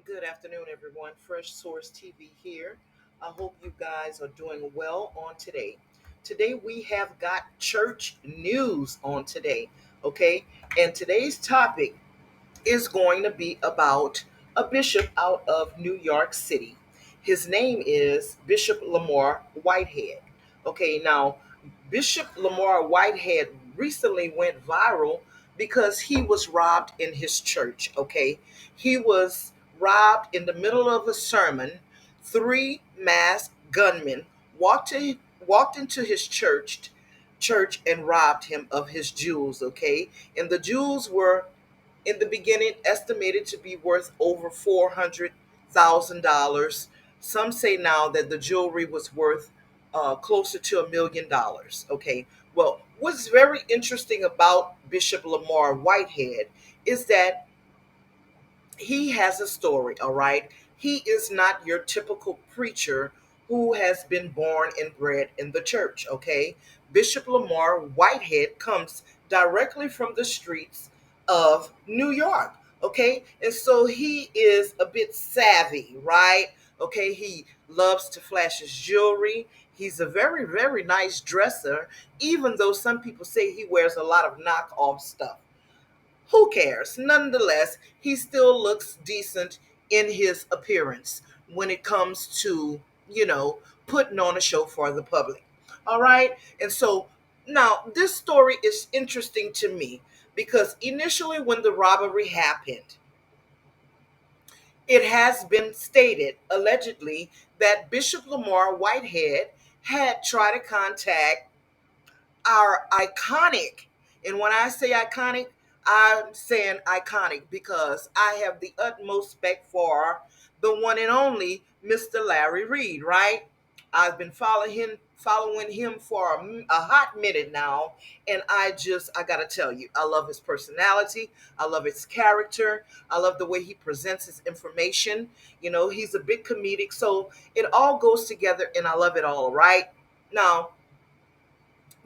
Good afternoon, everyone. Fresh Source TV here. I hope you guys are doing well on today. Today, we have got church news on today, okay? And today's topic is going to be about a bishop out of New York City. His name is Bishop Lamar Whitehead. Okay, now, Bishop Lamar Whitehead recently went viral because he was robbed in his church. Okay, he was robbed in the middle of a sermon. Three masked gunmen walked, to, walked into his church and robbed him of his jewels. Okay, and the jewels were in the beginning estimated to be worth over $400,000. Some say now that the jewelry was worth closer to $1 million. Okay, well, what's very interesting about Bishop Lamar Whitehead is that he has a story, all right? He is not your typical preacher who has been born and bred in the church, okay? Bishop Lamar Whitehead comes directly from the streets of New York, okay? And so he is a bit savvy, right? Okay, he loves to flash his jewelry. He's a very, very nice dresser, even though some people say he wears a lot of knockoff stuff. Who cares? Nonetheless, he still looks decent in his appearance when it comes to, putting on a show for the public. All right. And so now this story is interesting to me because initially, when the robbery happened, it has been stated, allegedly, that Bishop Lamar Whitehead had tried to contact are iconic. And when I say iconic, I'm saying iconic because I have the utmost respect for the one and only Mr. Larry Reid, right? I've been following him for a hot minute now, and I gotta tell you, I love his personality, I love his character, I love the way he presents his information. He's a bit comedic, so it all goes together, and I love it all, right? Now,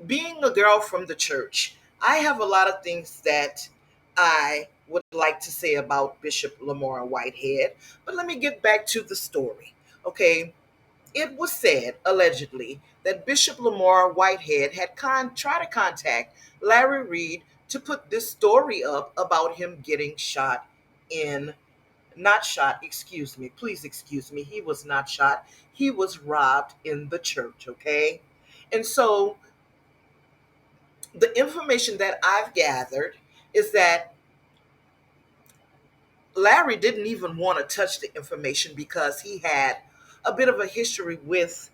being a girl from the church, I have a lot of things that I would like to say about Bishop Lamar Whitehead, but let me get back to the story. Okay, it was said, allegedly, that Bishop Lamar Whitehead had tried to contact Larry Reid to put this story up about him getting shot in, not shot, excuse me, please excuse me, he was not shot, he was robbed in the church, okay? And so the information that I've gathered is that Larry didn't even want to touch the information because he had a bit of a history with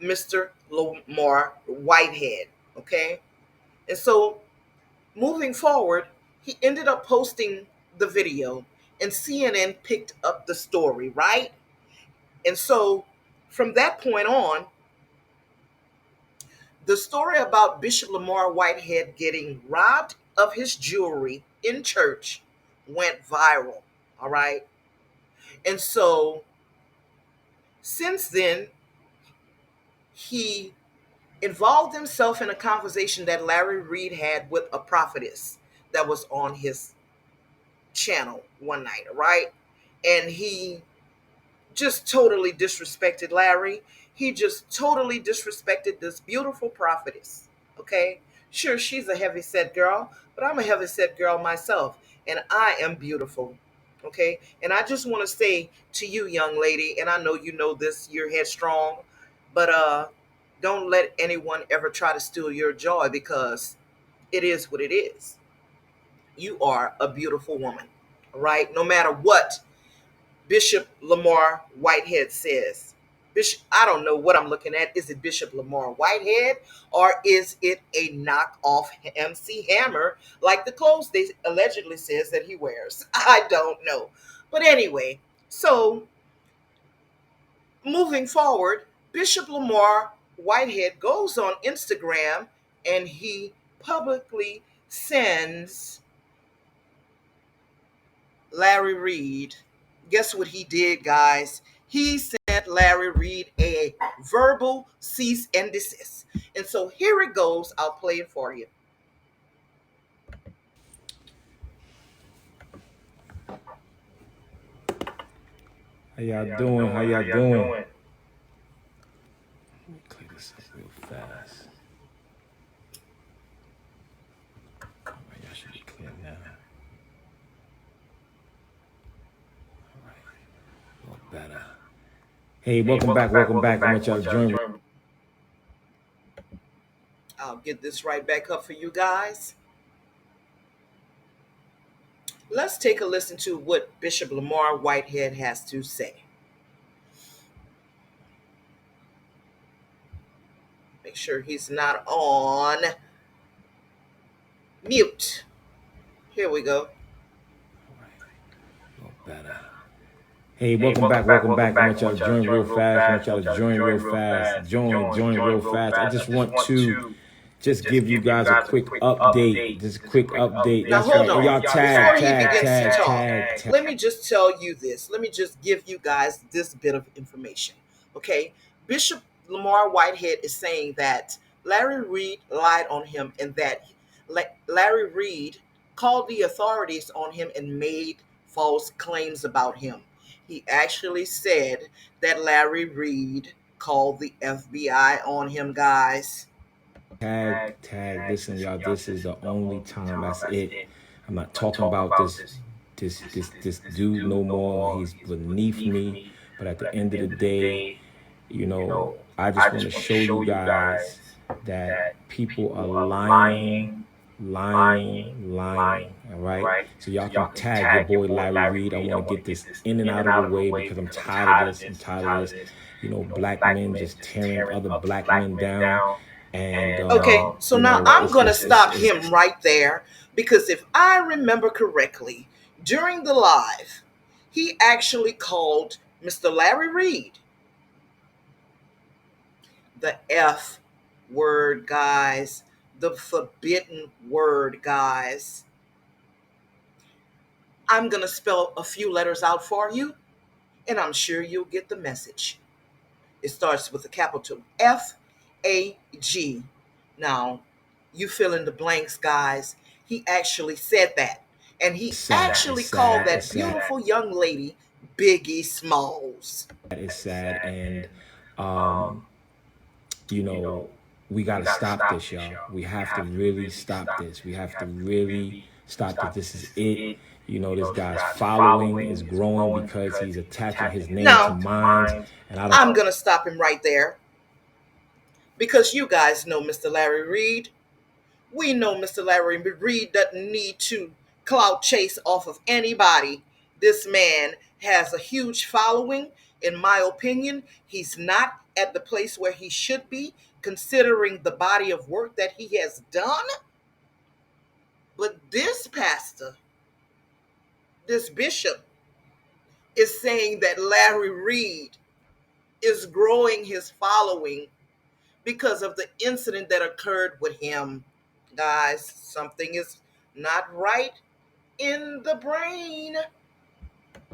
Mr. Lamar Whitehead. Okay. And so moving forward, he ended up posting the video and CNN picked up the story, right? And so from that point on, the story about Bishop Lamar Whitehead getting robbed of his jewelry in church went viral. All right. And so since then, he involved himself in a conversation that Larry Reid had with a prophetess that was on his channel one night. All right. And he just totally disrespected Larry. He just totally disrespected this beautiful prophetess. Okay. Sure, she's a heavy set girl, but I'm a heavy set girl myself, and I am beautiful. Okay. And I just want to say to you, young lady, and I know you know this, you're headstrong, but don't let anyone ever try to steal your joy because it is what it is. You are a beautiful woman. All right. No matter what Bishop Lamar Whitehead says. Bishop, I don't know what I'm looking at. Is it Bishop Lamar Whitehead or is it a knockoff MC Hammer like the clothes they allegedly says that he wears? I don't know. But anyway, so moving forward, Bishop Lamar Whitehead goes on Instagram and he publicly sends Larry Reid. Guess what he did, guys? He sent Larry Reid a verbal cease and desist. And so here it goes. I'll play it for you. How y'all doing? How y'all doing? Let me clear this up real fast. All right, y'all should be clear now. All right, a little better. Hey, welcome back. Welcome back. I want y'all to join. I'll get this right back up for you guys. Let's take a listen to what Bishop Lamar Whitehead has to say. Make sure he's not on mute. Here we go. All right, a little better. Hey, welcome back. Welcome back. I want y'all to join real fast. I want y'all to join real fast. Join real fast. I just want to just give you guys a quick update. Just a quick update. Now, That's hold right. Oh, on. y'all Before tag, he tag, begins to tag, talk, tag, tag. let me just tell you this. Let me just give you guys this bit of information. Okay? Bishop Lamar Whitehead is saying that Larry Reid lied on him and that Larry Reid called the authorities on him and made false claims about him. He actually said that Larry Reid called the FBI on him, guys. Tag. Listen, y'all, this is the only time. That's it. I'm not talking about this dude no more. He's beneath me. But at the end of the day, I just want to show you guys that people are lying. All right. So y'all can tag your boy Larry Reid. I want to get this in and out of the way because I'm tired of this. I'm tired of this. Black men just tearing other black men down. And Okay, so now I'm it's going to just stop him right there because if I remember correctly, during the live, he actually called Mr. Larry Reid the F word, guys, the forbidden word, guys. I'm going to spell a few letters out for you, and I'm sure you'll get the message. It starts with a capital FAG. Now, you fill in the blanks, guys. He actually said that. And he sad. actually It's called sad. It's that sad. beautiful young lady Biggie Smalls. It's sad. And um, you know, we got to stop this, y'all. We have to really stop this. We have to really stop this. This is it. This guy's following is growing because he's attaching his name to Now, minds. And I don't. I'm going to stop him right there because you guys know Mr. Larry Reid. We know Mr. Larry Reid doesn't need to clout chase off of anybody. This man has a huge following. In my opinion, he's not at the place where he should be, considering the body of work that he has done. But this pastor, this bishop, is saying that Larry Reid is growing his following because of the incident that occurred with him. Guys, something is not right in the brain.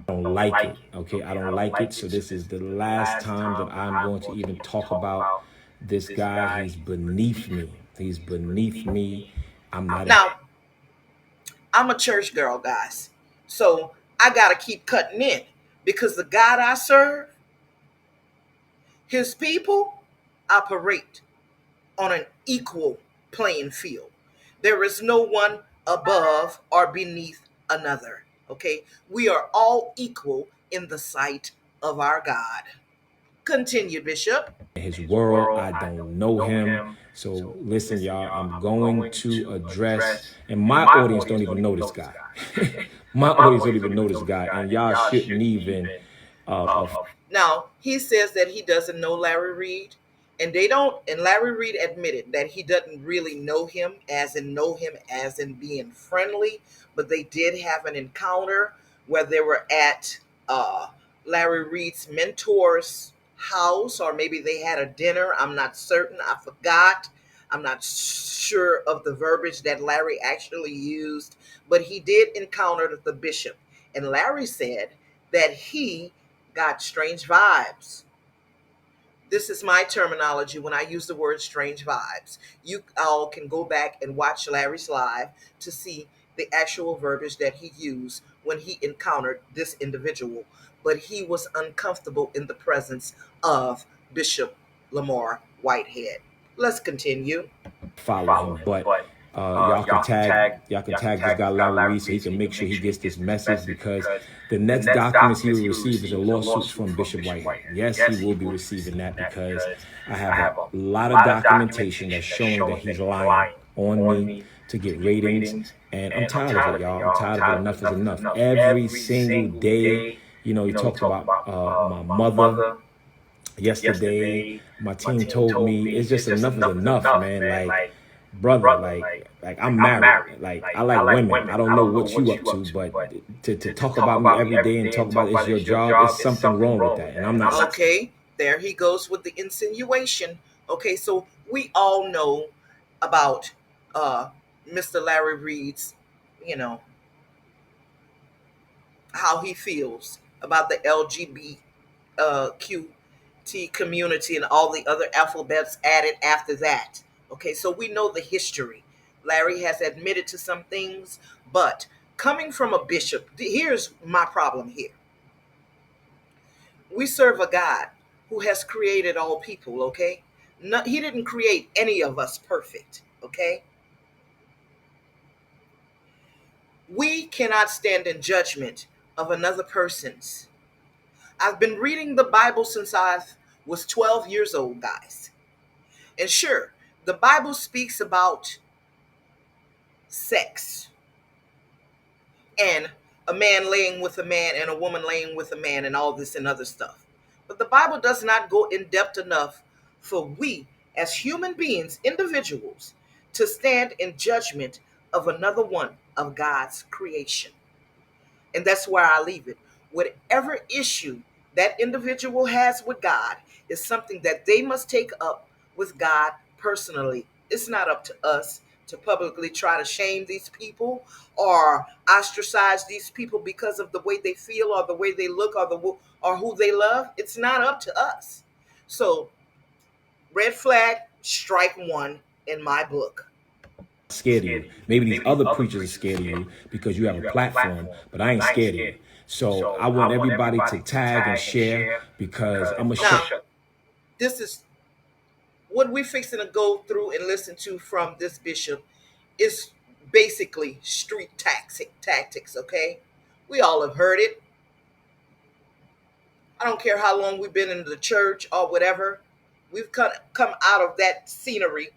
Don't like it. Okay, I don't like it. So this is the last time that I'm going to even talk about this guy. He's beneath me. He's beneath me. I'm not. Now, I'm a church girl, guys. So I got to keep cutting in because the God I serve, his people operate on an equal playing field. There is no one above or beneath another. Okay? We are all equal in the sight of our God. Continue, Bishop. His world. I don't know him. So listen, y'all, I'm going to address, and my audience don't even know this guy. My audience don't even know this guy, and y'all shouldn't even. Now, he says that he doesn't know Larry Reid, and they don't, and Larry Reid admitted that he doesn't really know him as in being friendly, but they did have an encounter where they were at Larry Reid's mentor's house, or maybe they had a dinner. I'm not certain. I forgot. I'm not sure of the verbiage that Larry actually used, but he did encounter the bishop. And Larry said that he got strange vibes. This is my terminology when I use the word strange vibes. You all can go back and watch Larry's live to see the actual verbiage that he used when he encountered this individual. but he was uncomfortable in the presence of Bishop Lamar Whitehead. Let's continue. Follow him. But y'all can tag this guy Larry Reid so he can make sure he gets this message, because the next documents he will receive is a lawsuits from Bishop Whitehead. Yes, he will be receiving that, because I have a lot of documentation that's showing that he's lying on me to get ratings. And I'm tired of it, y'all. I'm tired of it. Enough is enough. Every single day, he talked about my mother yesterday. My team told me it's just enough is enough, man. Like, brother, like I'm married. Like, I like women. I don't know what you up to, but to talk about me every day and talk about it's your job, it's something wrong with that. And I'm not. Okay, there he goes with the insinuation. Okay, so we all know about uh, Mr. Larry Reid's, you know, how he feels about the LGBTQT community and all the other alphabets added after that. Okay, so we know the history. Larry has admitted to some things, but coming from a bishop, here's my problem here. We serve a God who has created all people, okay? No, he didn't create any of us perfect, okay? We cannot stand in judgment of another person's. I've been reading the Bible since I was 12 years old, guys. And sure, the Bible speaks about sex and a man laying with a man and a woman laying with a man and all this and other stuff. But the Bible does not go in depth enough for we, as human beings, individuals, to stand in judgment of another one of God's creation. And that's where I leave it. Whatever issue that individual has with God is something that they must take up with God personally. It's not up to us to publicly try to shame these people or ostracize these people because of the way they feel or the way they look or who they love. It's not up to us. So, red flag, strike one in my book. Scared of you. Maybe these other preachers are scared of you because you have a platform, but I ain't scared of you. So I want everybody to tag and share, because I'm gonna Now, show. this is what we're fixing to go through and listen to from this bishop is basically street tactics, okay? We all have heard it. I don't care how long we've been in the church or whatever. We've come out of that scenery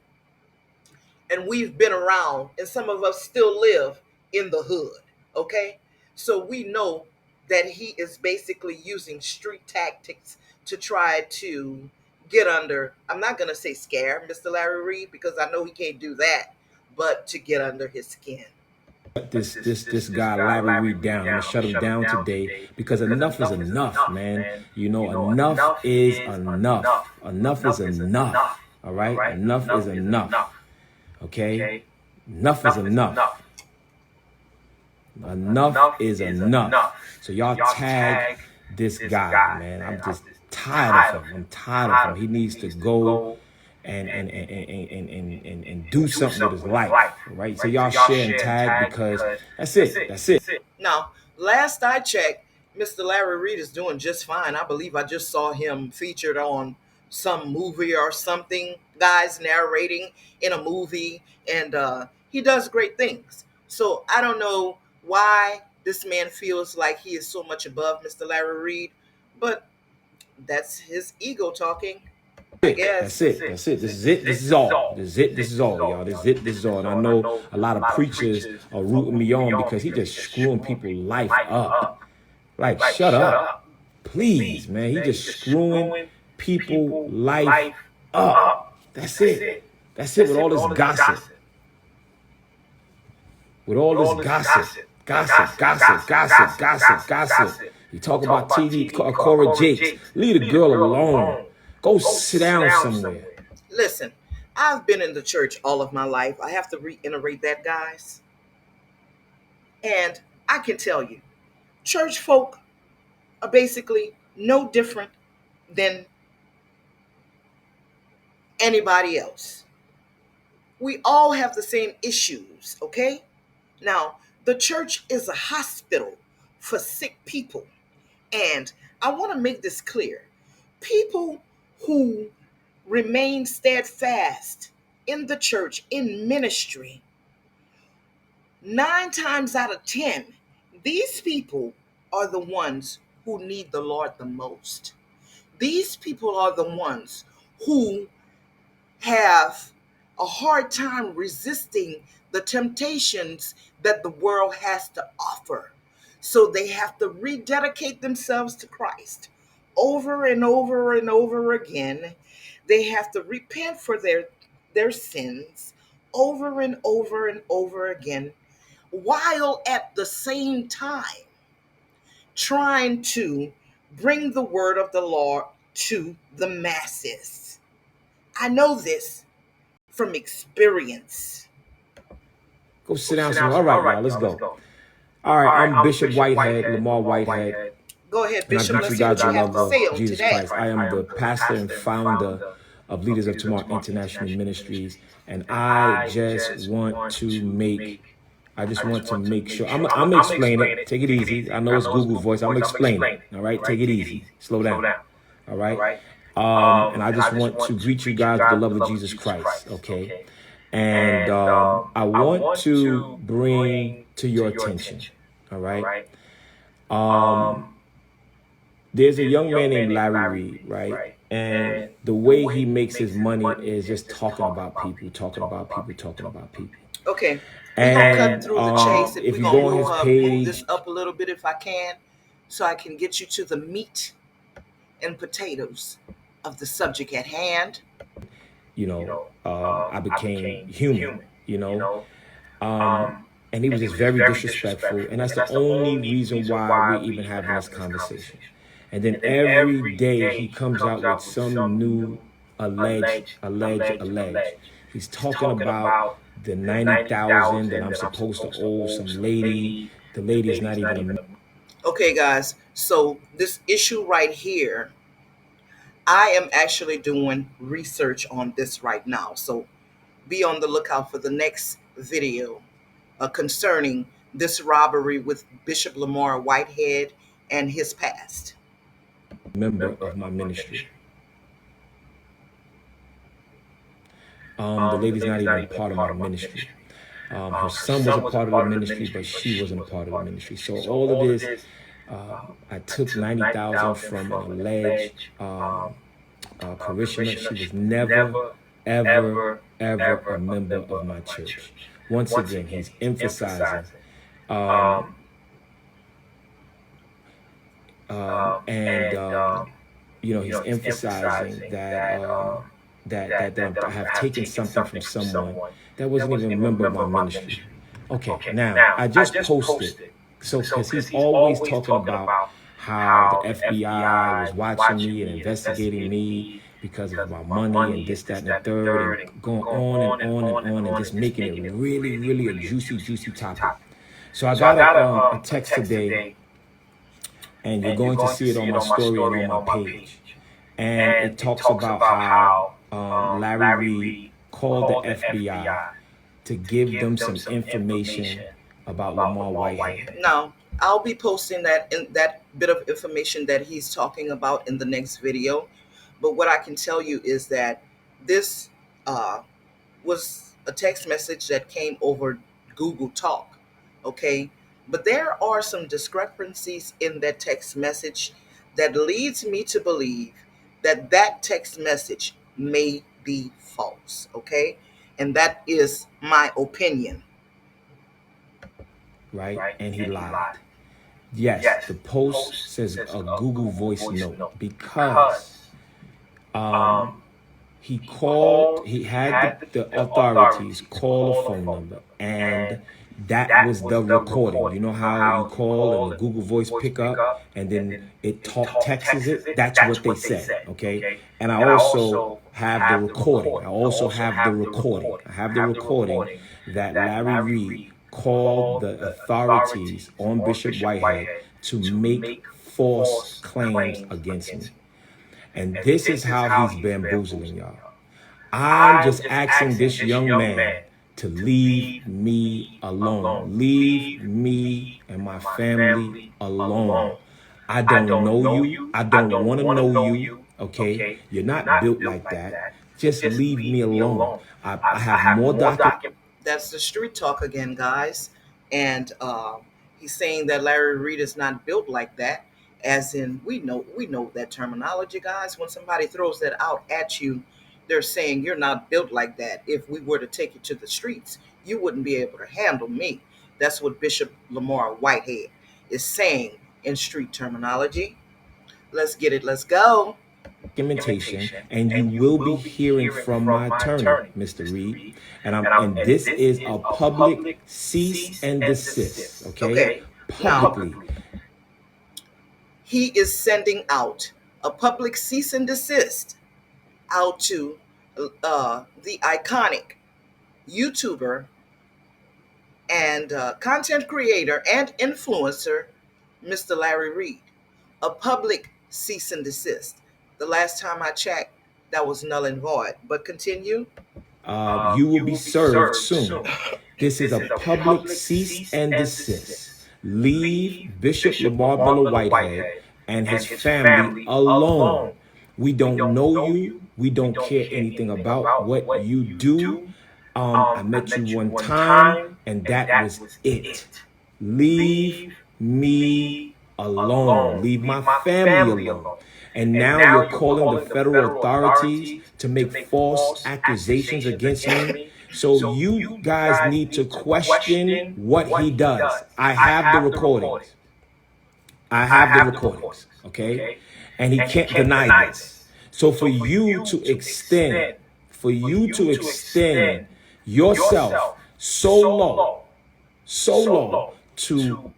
and we've been around, and some of us still live in the hood, okay? So we know that he is basically using street tactics to try to get under, I'm not going to say scare Mr. Larry Reid because I know he can't do that, but to get under his skin. This guy Larry Reid down. I'm gonna shut him down today, because enough is enough, man. Enough is enough. Enough is enough. All right, enough is enough. Okay, enough is enough. Enough is enough. So y'all tag this guy, man. I'm just tired of him. I'm tired of him. He needs to go and do something with his life. Right? So y'all share and tag, because that's it. That's it. Now, last I checked, Mr. Larry Reid is doing just fine. I believe I just saw him featured on some movie or something, guys narrating in a movie, and he does great things. So I don't know why this man feels like he is so much above Mr. Larry Reid, but that's his ego talking, I That's guess. it. That's it. This is it. This is all. This is it. This is all, y'all. This is it. This is all. And I know a lot of preachers are rooting me on, because he just screwing people's life up. Like, shut up. Please, man. He just screwing people life up. That's it. That's it, with all this gossip. With all this gossip. Gossip, gossip, gossip, gossip, gossip. You talk about TV, Cora Jakes. Leave the girl alone. Go sit down somewhere. Listen, I've been in the church all of my life. I have to reiterate that, guys. And I can tell you, church folk are basically no different than anybody else. We all have the same issues, okay? Now, the church is a hospital for sick people. And I want to make this clear. People who remain steadfast in the church, in ministry, 9 times out of 10, these people are the ones who need the Lord the most. These people are the ones who have a hard time resisting the temptations that the world has to offer. So they have to rededicate themselves to Christ over and over and over again. They have to repent for their sins over and over and over again, while at the same time trying to bring the word of the Lord to the masses. I know this from experience. Go sit down somewhere. All right, y'all, let's go. All right, I'm Bishop Whitehead, Lamar Whitehead, Go ahead, and I Bishop. greet you Let's see guys what in you the have love to of say on Jesus today. Christ. I am the pastor and founder of Leaders of Tomorrow International Ministries, and I just want to make sure. I'm gonna explain it. Take it easy. I know it's Google Voice. I'm gonna explain it. All right, take it easy. Slow down. All right. And I just want to greet you guys with the love of Jesus Christ. Okay. And I want to bring to your attention. All right. Um, there's a young man named Larry Reid, right? And the way he makes his money is just talking about people, talking about people, talking about people. Okay, we're gonna cut And through the chase, and if we're you go gonna on his move this page, up a little bit if I can, so I can get you to the meat and potatoes of the subject at hand. I became human, you know. Um, and he was just very disrespectful. And that's the only reason why we're even having this conversation. And then every day he comes out with some new alleged. He's talking about the 90,000 that I'm supposed to owe some lady. The lady is not even a. Okay, guys, so this issue right here, I am actually doing research on this right now. So be on the lookout for the next video concerning this robbery with Bishop Lamar Whitehead and his past. member of my ministry. The lady's not even a part of my ministry. Her son was a part of the ministry, but she wasn't a part of the ministry. So all of this, I took 90,000 from an alleged parishioner. She was never, ever a member of my church. Once again, he's emphasizing, um, and he's emphasizing that I have taken something from someone that wasn't even a member of my ministry. Okay, now I just posted, so because he's always talking about how the FBI was watching me and investigating me because of my money and this, that, and the third, and going on and on and on, and just making it really, really a juicy topic. So I got a text today, and you're going to see it on my story and on my page. And it talks about how Larry Reid called the FBI to give them some information about Lamar Whitehead. Now, I'll be posting that bit of information that he's talking about in the next video. But what I can tell you is that this uh, was a text message that came over Google Talk. Okay, but there are some discrepancies in that text message that leads me to believe that that text message may be false. Okay, and that is my opinion. Right? And he lied. Yes, the post says a Google voice note because um, he had the authorities call a phone number, and that was the recording. You know how you call and the Google voice pick up and then it texts it? That's what they said, okay? And I also have the recording. I have the recording that Larry Reid called the authorities on Bishop Whitehead to make false claims against me. And this is how he's bamboozling y'all. I'm just asking this young man to leave me alone. Leave me and my family alone. I don't know you. I don't want to know you. Okay. You're not built like that. Just leave me alone. I have more documentation. That's the street talk again, guys. And he's saying that Larry Reid is not built like that. As in, we know that terminology, guys. When somebody throws that out at you, they're saying you're not built like that. If we were to take you to the streets, you wouldn't be able to handle me. That's what Bishop Lamar Whitehead is saying in street terminology. Let's get it. Let's go. And you will be hearing from my attorney, Mr. Reed. And this is a public cease and desist. Okay. Okay. Now, Publicly. he is sending out a public cease and desist out to the iconic YouTuber and content creator and influencer, Mr. Larry Reid. A public cease and desist. The last time I checked, that was null and void. But continue. You will be served soon. This is a public cease and desist. Leave Bishop Lamar Miller Whitehead and his family alone. We don't know you. We don't care anything about what you do. I met you one time, and that was it. Leave me alone. Leave my family alone. And now you're calling the federal authorities to make false accusations against me. So you guys need to question what he does. I have the recordings. I have the recordings. Okay. And he can't deny this. So for you to extend yourself so low to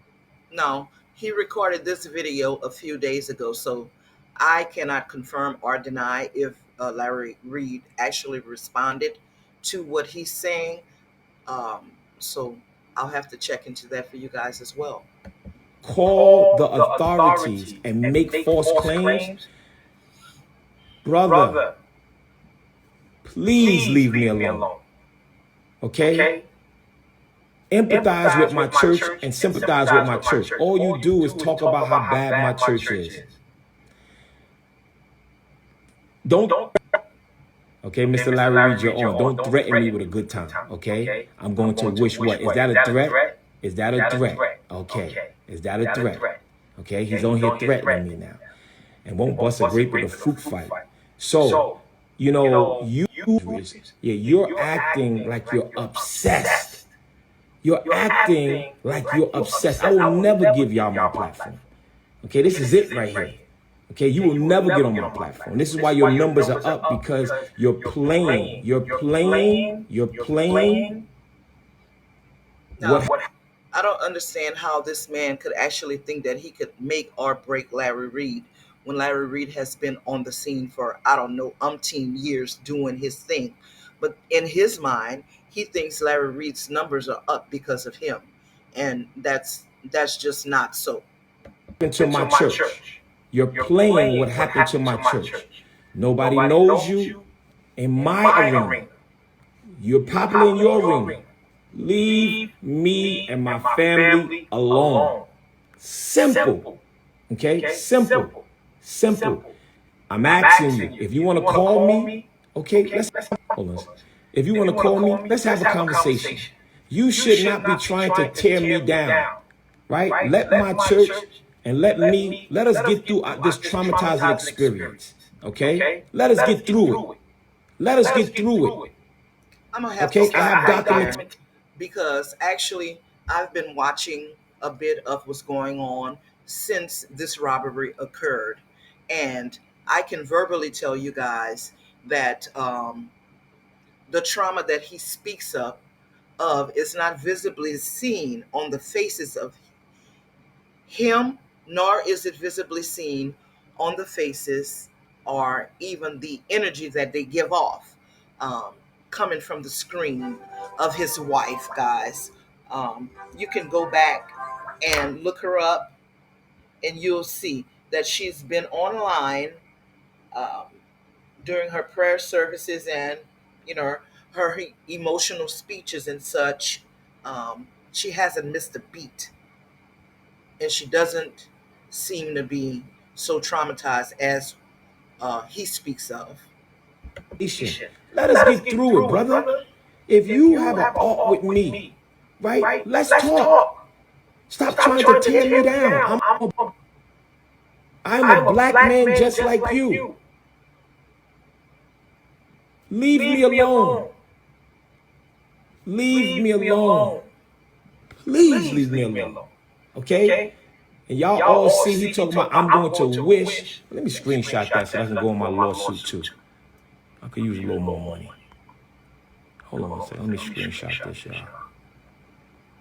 No, he recorded this video a few days ago, so I cannot confirm or deny if Larry Reid actually responded to what he's saying. So I'll have to check into that for you guys as well. call the authorities and make false claims, brother, please leave me alone. Okay? Empathize with my church and sympathize with my church. All you do is talk about how bad my church is. Don't, okay, Mr. Larry Reid, you're on. Don't threaten me with a good time, okay? I'm going to wish what? Is that a threat? Is that a threat? Okay. Is that a threat? Okay, he's on here threatening me now. And won't bust a grape with a fruit fight. So, you're acting like you're obsessed. You're acting like you're obsessed. I will never give y'all my platform. Okay, this is it right here. Okay, you will never get on my platform. This is why your numbers are up, because you're playing. Now, I don't understand how this man could actually think that he could make or break Larry Reid when Larry Reid has been on the scene for, I don't know, umpteen years doing his thing. But in his mind, he thinks Larry Reid's numbers are up because of him. And that's just not so. To my church. You're playing what happened to my church. Nobody knows you in my arena. You're popular in your arena. Leave me and my family alone. Simple. Okay? Simple. Simple. I'm asking you, if you want to call me, okay, let's hold on. If you want to call me, let's have a conversation. You should not be trying to tear me down, right? Let my church and let us get through this traumatizing experience, okay? Let us get through it. Let us get through it. I'm gonna have to Okay, I stop have right there documents. because actually I've been watching a bit of what's going on since this robbery occurred, and I can verbally tell you guys that the trauma that he speaks of is not visibly seen on the faces of him, nor is it visibly seen on the faces or even the energy that they give off coming from the screen of his wife, guys. You can go back and look her up, and you'll see that she's been online um, during her prayer services and, you know, her emotional speeches and such. She hasn't missed a beat, and she doesn't seem to be so traumatized as he speaks of. Patient. Let us get through it, brother. If you have an art with me, right? Let's talk. Stop trying to tear me down. I'm a black man just like you. Leave me alone. Leave me alone. Please leave me alone. Okay? And y'all all see he talking about I'm going to wish. Let me screenshot that so I can go on my lawsuit too. I could use a little more money. Hold on one second. Let me screenshot this, y'all.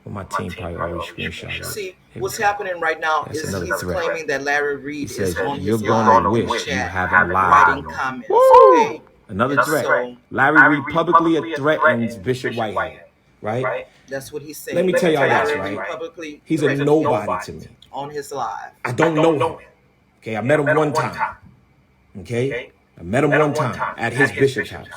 Well, my team probably already screenshotted it. See, what's happening right now That's is another he's threat. claiming that Larry He Reid is says, on you're his going to live in the wish you chat haven't lied writing on me. comments. Woo! Okay, Another and threat. so Larry Reid publicly threatens Bishop Whitehead, right? that's what he's Let saying. me tell y'all this, Larry Reid right? publicly He's a threatened him nobody to me. on his live. I don't know him. Okay, I met him one time. Okay, I met him one time at his bishop's house.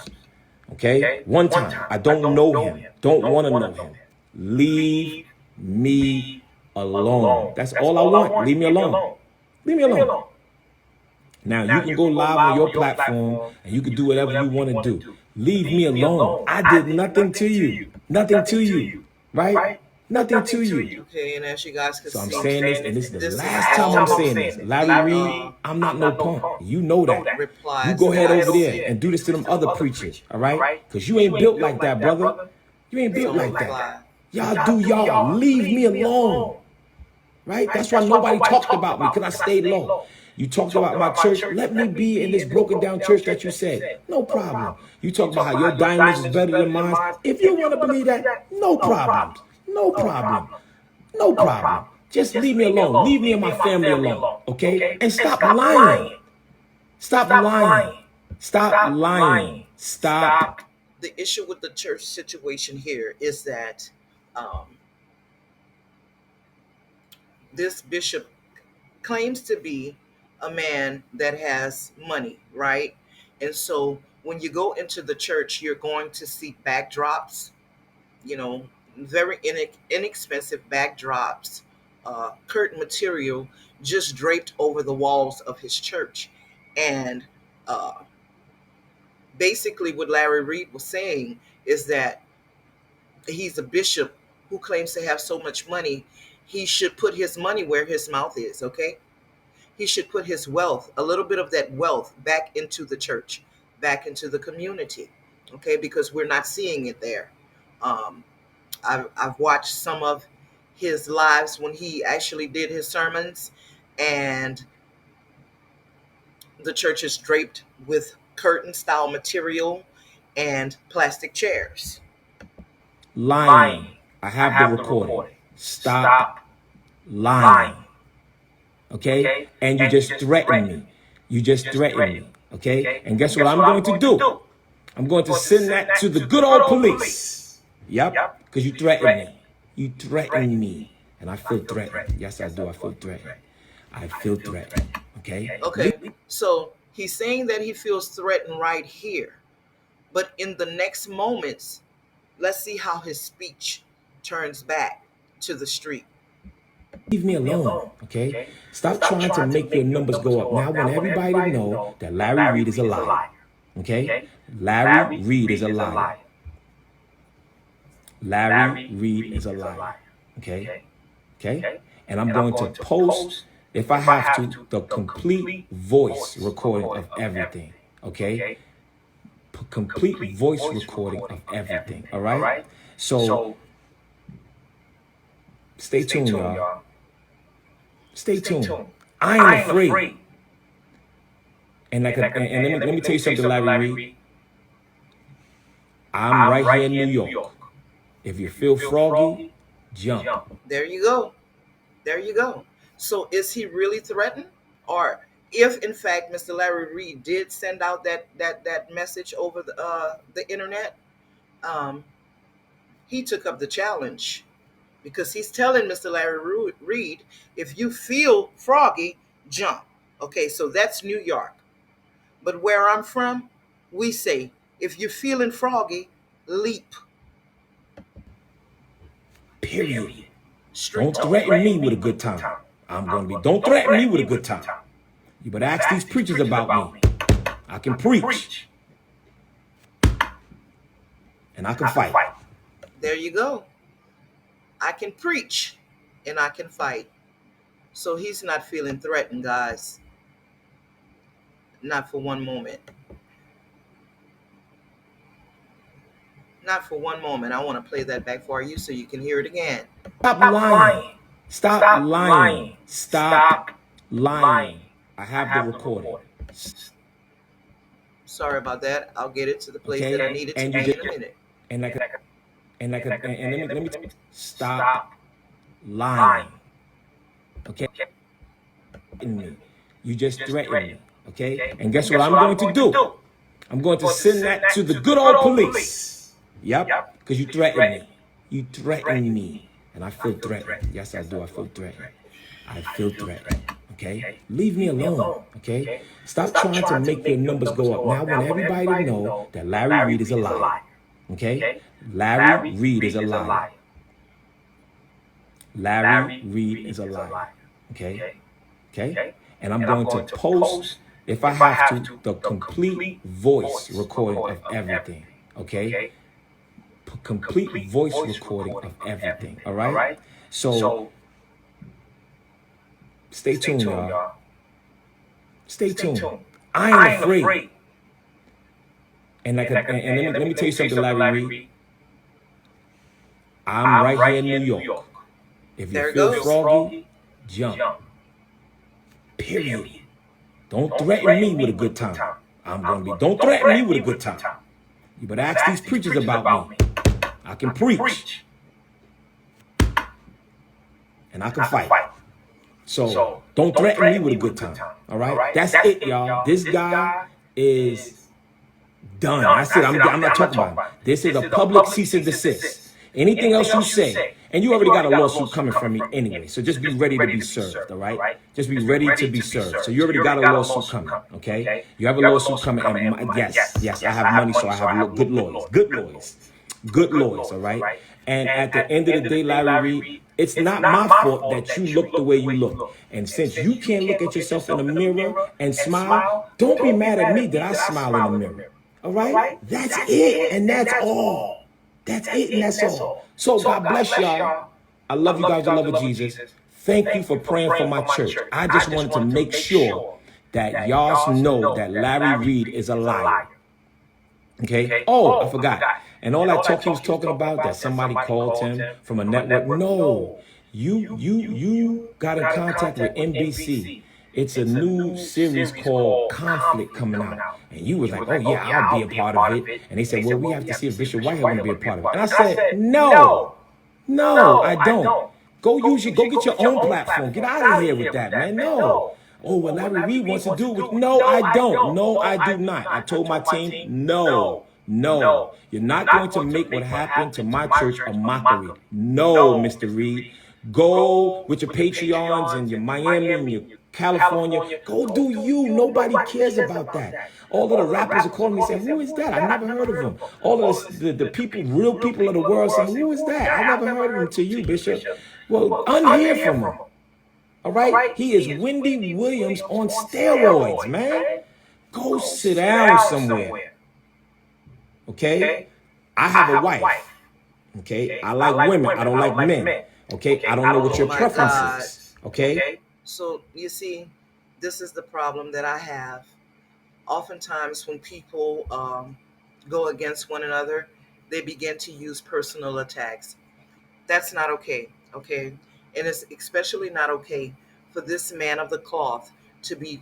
Okay, one time. I don't know him. Don't want to know him. Leave me alone. That's all I want. Leave me alone. Leave me alone. Now you can go live on your platform and you can do whatever you want to do. Leave me alone. I did nothing to you. Nothing to you. Right? Nothing to you. Okay, and as you guys can So I'm see, saying this, and this is the this is last time all I'm the saying this. Larry Reid, I'm not no punk. You know that. You replies go that ahead I over there see. and do this to them other preachers, all right? Because you ain't built like that, brother. You ain't built Some like that. reply. Y'all do y'all. Leave me alone, right? That's why nobody talked about me, because I stayed low. You talked about my church. Let me be in this broken down church that you said. No problem. You talk about how your diamonds is better than mine. If you want to believe that, no problems. No problem. No problem. Just leave me alone. Leave me and my family alone. Okay? And stop lying. Stop lying. Stop lying. Stop. The issue with the church situation here is that um, this bishop claims to be a man that has money, right? And so when you go into the church, you're going to see backdrops, you know, very inexpensive backdrops, curtain material just draped over the walls of his church. And uh, basically, what Larry Reid was saying is that he's a bishop who claims to have so much money. He should put his money where his mouth is, okay? He should put his wealth, a little bit of that wealth, back into the church, back into the community, okay? Because we're not seeing it there. Um, I've watched some of his lives when he actually did his sermons, and the church is draped with curtain style material and plastic chairs. Lying. I have the recording. Stop lying. Okay? And you just threaten me. You just threaten me. Okay? And guess what I'm going to do? I'm going to send that to the good old police. Yep. Because you threatened me. You threatened me. And I feel threatened. Yes, I do. I feel threatened. I feel threatened. Okay? Okay, so he's saying that he feels threatened right here. But in the next moments, let's see how his speech turns back to the street. Leave me alone, okay? Stop trying to make your numbers go up. Now I want everybody to know that Larry Reid is a liar, okay? Larry Reid is a liar. Larry Reid is a liar, okay? Okay? And I'm going to post, if I have to, the complete voice recording of everything, okay? Complete voice recording of everything, all right? So stay tuned, y'all. Stay tuned. I ain't afraid. And let me tell you something, Larry Reid. I'm right here in New York. If you feel froggy, jump. There you go. There you go. So is he really threatened? Or if in fact Mr. Larry Reid did send out that message over the internet, um, he took up the challenge because he's telling Mr. Larry Reid, if you feel froggy, jump. Okay, so that's New York. But where I'm from, we say, if you're feeling froggy, leap. Period. Street Don't talk. threaten me with a good time. I'm going to be. Don't threaten me with a good time. You better ask these preachers about me. I can preach and I can fight. There you go. I can preach and I can fight. So he's not feeling threatened, guys. Not for one moment. Not for one moment. I want to play that back for you so you can hear it again. Stop lying. Stop lying. Stop lying. I have the recording. Sorry about that. I'll get it to the place that I Okay? need it to And you be just in a minute. and let me stop lying. Okay? Me. You just threatened me. Okay? And guess what I'm going to do? I'm going to send that to the good old police. Yep. Because you threatened me. You threatened me. And I feel threatened. Yes, I do. I feel threatened. I feel threatened. Okay? Leave me alone. Okay? Stop trying to make your numbers go up. Now I want everybody to know that Larry Reid is a liar. Okay? Larry Reid is a liar. Larry Reid is a liar. Okay? Okay? And I'm going to post, if I have to, the complete voice recording of everything. Okay? Complete voice recording of everything. All right? So stay tuned, y'all. Stay tuned. I ain't afraid. And let me tell you something, Larry Reid. I'm right here in New York. If you There it feel goes. froggy, jump. Period. Don't threaten me with a good time. I'm going to be. Don't threaten me with a good time. You better ask these preachers about me. I can preach and I can fight. So don't threaten me with a good time. All right? That's it, y'all. This guy is done. That's it. I'm not talking about him. This is a public cease and desist. Anything else you say, and you already got a lawsuit coming from me anyway. So just be ready to be served, all right? Just be ready to be served. So you already got a lawsuit coming, okay? You have a lawsuit coming, and yes, I have money, so I have good lawyers, all right? And at the end of the day, Larry Reid, it's not my fault that you look the way you look. And since you can't look at yourself in the mirror and smile, don't be mad at me that I smile in the mirror. All right? That's it. And that's all. That's it and that's all. So God bless y'all. I love you guys, the love of Jesus. Thank you for praying for my church. I just wanted to make sure that y'all know that Larry Reid is a liar. Okay? Oh, I forgot. And all that talk he was talking about, that somebody called him from a network. No. You got in contact with NBC. It's a new series called Conflict coming out. And you was like, oh yeah, I'll be a part of it. And they said, well, we have to see if Bishop Whitehead want to be a part of it. And I said, no, I don't. Go get your own platform. Get out of here with that, man. No. Oh, well, Larry Reid wants to do it. No, I don't. No, I do not. I told my team, no. You're not going to make what happened to my church a mockery. No, Mr. Reid. Go with your Patreons and your Miami and your California. Go do you. Nobody cares about that. All of the rappers are calling me saying, who is that? I never heard of him. All of the people, real people of the world saying, who is that? I never heard of him till you, Bishop. Well, unhear from him. All right? He is Wendy Williams on steroids, man. Go sit down somewhere. Okay? I have a wife. Okay? I like women. I don't like men. Okay? I don't know what your preference is. Okay? So you see, this is the problem that I have. Oftentimes, when people go against one another, they begin to use personal attacks. That's not okay. Okay? And it's especially not okay for this man of the cloth to be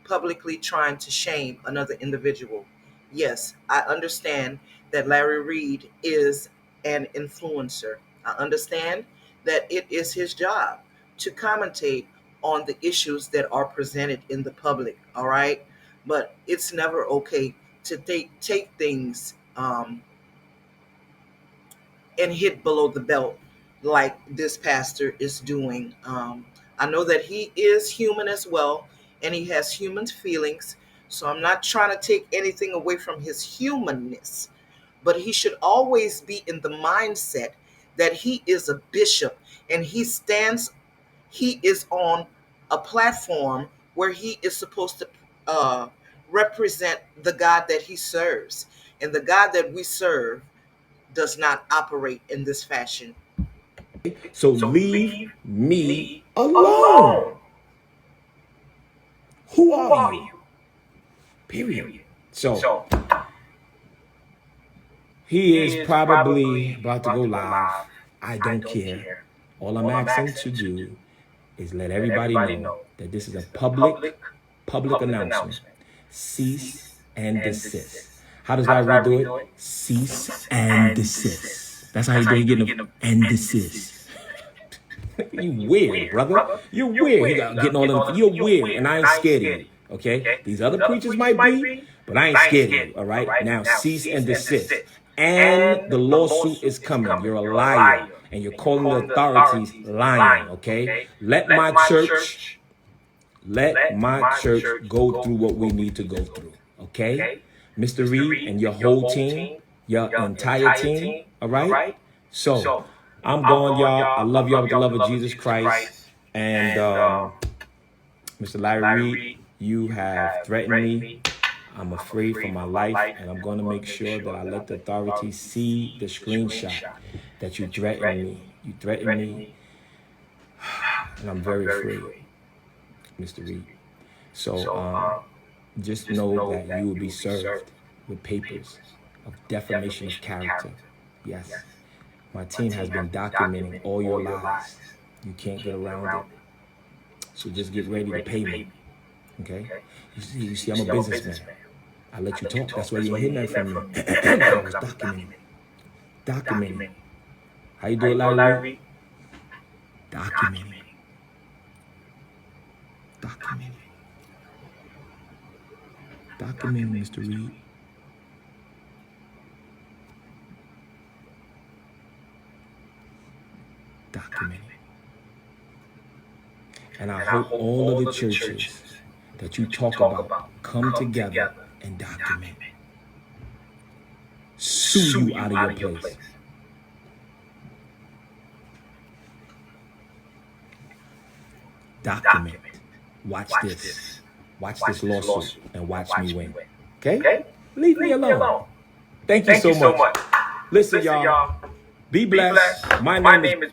publicly trying to shame another individual. Yes, I understand that Larry Reid is an influencer. I understand that it is his job to commentate on the issues that are presented in the public. All right, but it's never okay to take things and hit below the belt like this pastor is doing. I know that he is human as well, and he has human feelings. So I'm not trying to take anything away from his humanness, but he should always be in the mindset that he is a bishop and he stands he is on a platform where he is supposed to uh, represent the God that he serves. And the God that we serve does not operate in this fashion. So leave me alone. Who are you? Period. So he is probably about to go live. I don't care. All I'm asking to do is let everybody know that this is a public announcement. Cease and desist. How does Larry Reid do it? Cease and desist. That's how he do it. He getting a and desist. You weird, brother. You're weird. He got getting all in. You're weird, and I ain't scared of you. Okay, these other preachers might be, but I ain't scared of you. All right, now cease and desist. And the lawsuit is coming. You're a liar, and you're calling the authorities lying. Okay, let my church go through what we need to go through. Okay, Mr. Reed and your whole team, your entire team. All right. So I'm going, y'all. I love y'all with the love of Jesus Christ. And Mr. Larry Reed, you have threatened me. I'm afraid for my life, and I'm going to make sure that I let the authorities see the screenshot that you threatened me. You threatened me, and I'm very afraid, Mr. Reed. So just know that you will be served with papers of defamation of character. Yes, my team has been documenting all your lies. You can't get around it. So just get ready to pay me. Okay? You see, I'm a businessman. I let you talk. That's why you ain't hear nothing from me. Because I was documenting. Documenting. How you do it, Larry Reid? Documenting. Documenting. Documenting, Mr. Reid. Documenting. And I hope all of the churches that you talk about come together and document. Sue you out of your place. Document. Watch this. Watch this lawsuit and watch me win. Okay? Leave me alone. Thank you so much. Listen, y'all. Be blessed. My name is.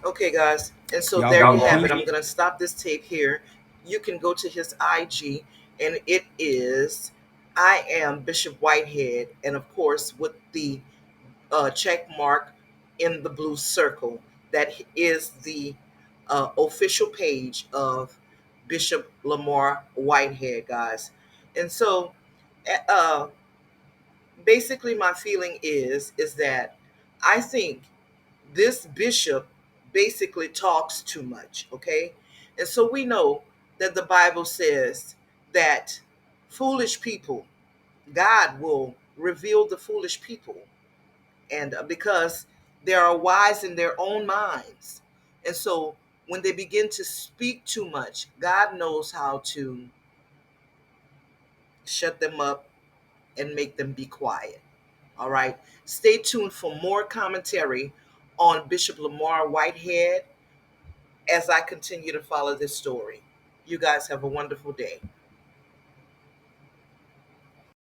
Okay, guys. And so Y'all there go you in have it. peace. I'm going to stop this tape here. You can go to his IG, and it is I am Bishop Whitehead. And of course, with the check mark in the blue circle, that is the official page of Bishop Lamar Whitehead, guys. And so uh, basically my feeling is that I think this bishop basically talks too much, okay? And so we know that the Bible says that foolish people, God will reveal the foolish people, and because they are wise in their own minds. And so when they begin to speak too much, God knows how to shut them up and make them be quiet. All right. Stay tuned for more commentary on Bishop Lamar Whitehead as I continue to follow this story. You guys have a wonderful day.